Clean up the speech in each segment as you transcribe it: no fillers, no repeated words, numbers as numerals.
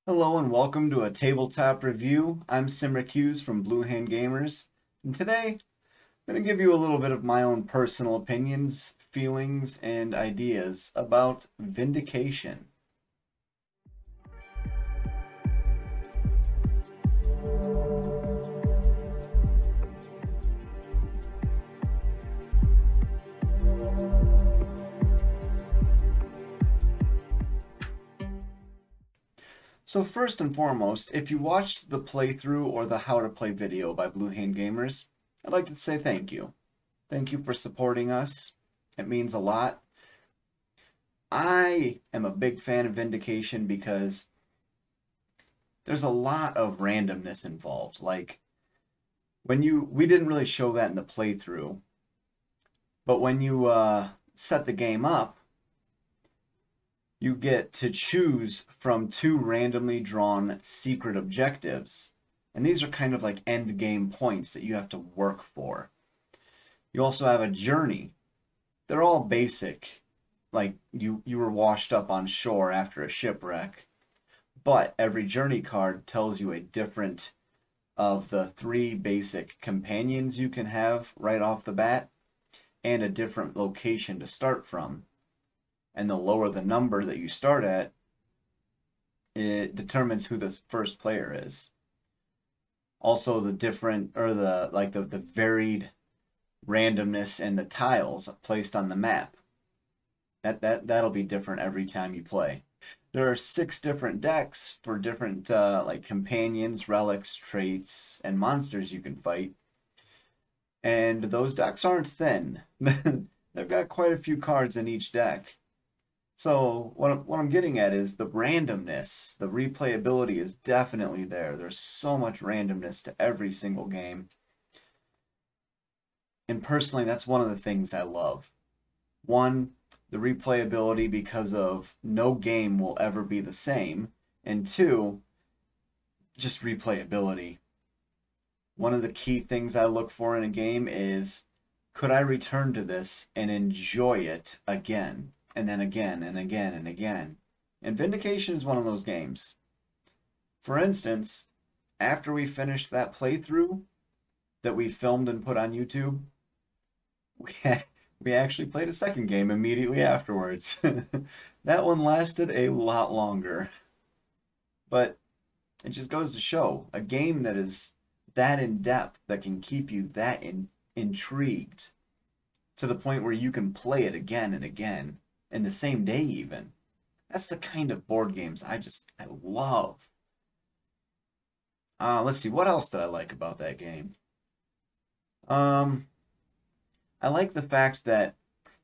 Hello and welcome to a tabletop review. I'm Cymrych from Blue Hand Gamers, and today I'm going to give you a little bit of my own personal opinions, feelings, and ideas about Vindication. So first and foremost, if you watched the playthrough or the how to play video by Blue Hand Gamers, I'd like to say thank you. Thank you for supporting us. It means a lot. I am a big fan of Vindication because there's a lot of randomness involved. Like we didn't really show that in the playthrough, but when you set the game up, you get to choose from two randomly drawn secret objectives. And these are kind of like end game points that you have to work for. You also have a journey. They're all basic. Like you were washed up on shore after a shipwreck. But every journey card tells you a different of the three basic companions you can have right off the bat and a different location to start from. And the lower the number that you start at, it determines who the first player is. Also the different or the varied randomness and the tiles placed on the map. That'll be different every time you play. There are 6 different decks for different like companions, relics, traits, and monsters you can fight. And those decks aren't thin. They've got quite a few cards in each deck. So what I'm getting at is the randomness, the replayability is definitely there. There's so much randomness to every single game. And personally, that's one of the things I love. One, the replayability because of no game will ever be the same. And two, just replayability. One of the key things I look for in a game is, could I return to this and enjoy it again? And then again and again and again. And Vindication is one of those games. For instance, after we finished that playthrough that we filmed and put on YouTube, we actually played a second game immediately afterwards. That one lasted a lot longer. But it just goes to show, a game that is that in depth, that can keep you that intrigued to the point where you can play it again and again in the same day even. That's the kind of board games I love. Let's see, what else did I like about that game? I like the fact that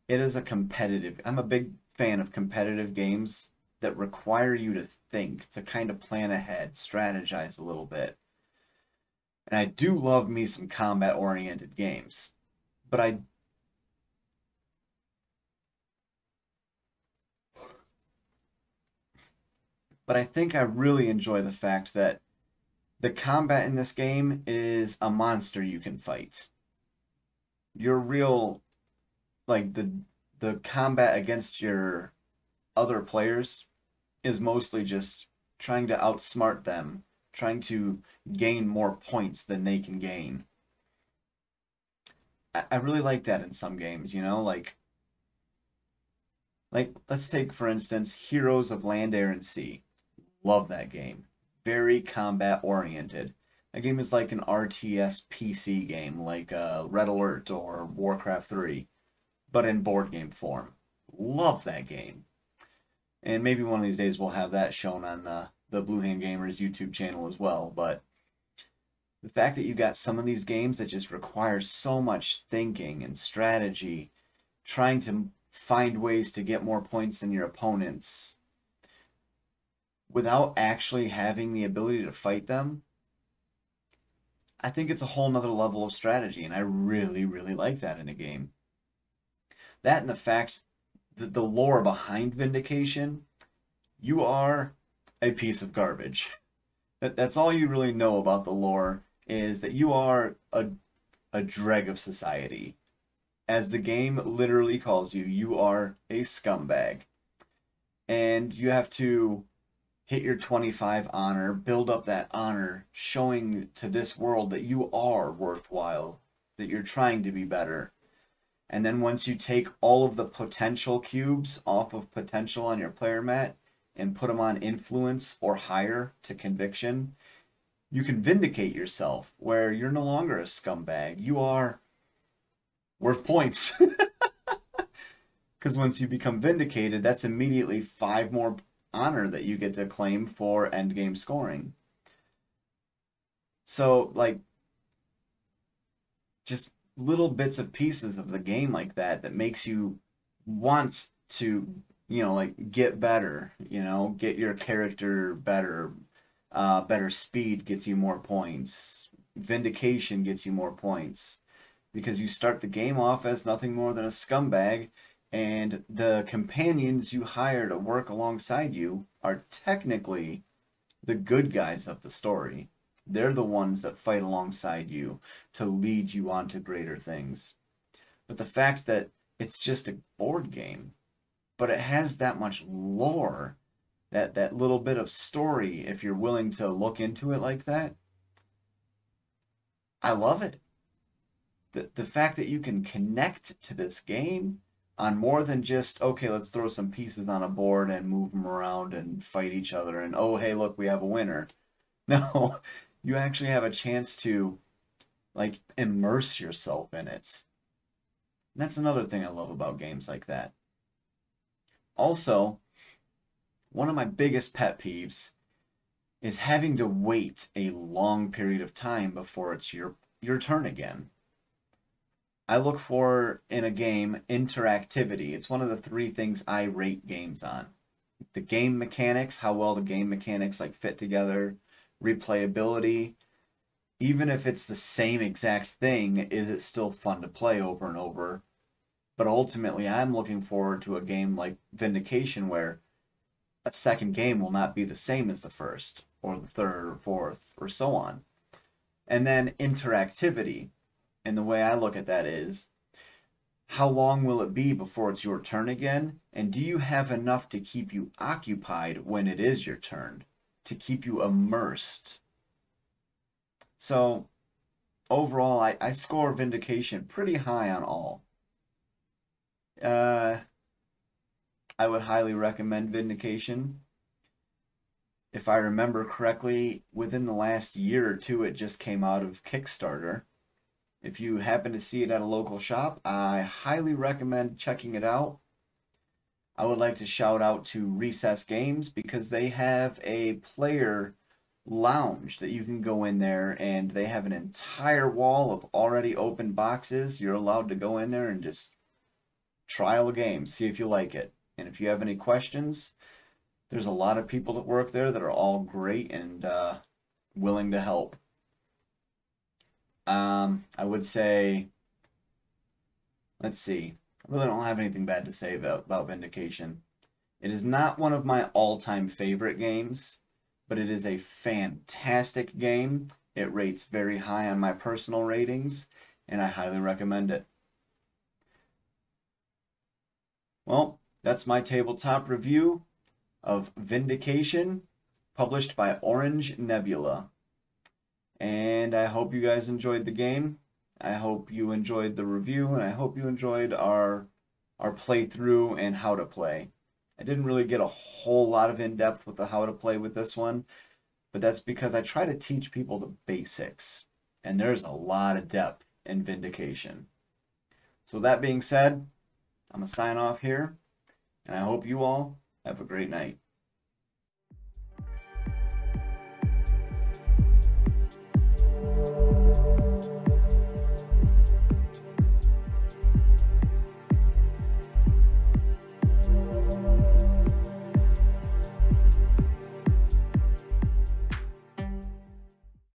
it is a competitive. I'm a big fan of competitive games that require you to think, to kind of plan ahead, strategize a little bit. And I do love me some combat-oriented games. But I think I really enjoy the fact that the combat in this game is a monster you can fight. Your real, like the combat against your other players is mostly just trying to outsmart them, trying to gain more points than they can gain. I really like that in some games, you know, like let's take for instance Heroes of Land, Air, and Sea. Love that game. Very combat oriented. That game is like an RTS PC game, like Red Alert or Warcraft 3, but in board game form. Love that game. And maybe one of these days we'll have that shown on the Blue Hand Gamers YouTube channel as well. But the fact that you got some of these games that just require so much thinking and strategy, trying to find ways to get more points than your opponents without actually having the ability to fight them, I think it's a whole nother level of strategy, and I really, really like that in a game. That and the fact that the lore behind Vindication, you are a piece of garbage. That's all you really know about the lore, is that you are a dreg of society. As the game literally calls you, you are a scumbag. And you have to hit your 25 honor, build up that honor, showing to this world that you are worthwhile, that you're trying to be better. And then once you take all of the potential cubes off of potential on your player mat and put them on influence or higher to conviction, you can vindicate yourself where you're no longer a scumbag. You are worth points. Because once you become vindicated, that's immediately 5 more honor that you get to claim for endgame scoring. So, like, just little bits of pieces of the game like that that makes you want to, like, get better, get your character better. Better speed gets you more points. Vindication gets you more points. Because you start the game off as nothing more than a scumbag, and the companions you hire to work alongside you are technically the good guys of the story. They're the ones that fight alongside you to lead you on to greater things. But the fact that it's just a board game, but it has that much lore, that little bit of story, if you're willing to look into it like that, I love it. The fact that you can connect to this game on more than just, okay, let's throw some pieces on a board and move them around and fight each other and, oh, hey, look, we have a winner. No, you actually have a chance to, like, immerse yourself in it. And that's another thing I love about games like that. Also, one of my biggest pet peeves is having to wait a long period of time before it's your turn again. I look for, in a game, interactivity. It's one of the 3 things I rate games on. The game mechanics, how well the game mechanics like fit together, replayability. Even if it's the same exact thing, is it still fun to play over and over? But ultimately, I'm looking forward to a game like Vindication where a second game will not be the same as the first, or the third, or fourth, or so on. And then interactivity. And the way I look at that is, how long will it be before it's your turn again? And do you have enough to keep you occupied when it is your turn? To keep you immersed? So, overall, I score Vindication pretty high on all. I would highly recommend Vindication. If I remember correctly, within the last year or 2, it just came out of Kickstarter. If you happen to see it at a local shop, I highly recommend checking it out. I would like to shout out to Recess Games because they have a player lounge that you can go in there, and they have an entire wall of already open boxes. You're allowed to go in there and just trial a game, see if you like it. And if you have any questions, there's a lot of people that work there that are all great and willing to help. I would say, let's see, I really don't have anything bad to say about Vindication. It is not one of my all-time favorite games, but it is a fantastic game. It rates very high on my personal ratings, and I highly recommend it. Well, that's my tabletop review of Vindication, published by Orange Nebula. And I hope you guys enjoyed the game. I hope you enjoyed the review, and I hope you enjoyed our playthrough and how to play. I didn't really get a whole lot of in-depth with the how to play with this one, but that's because I try to teach people the basics, and there's a lot of depth in Vindication. So that being said, I'm going to sign off here, and I hope you all have a great night.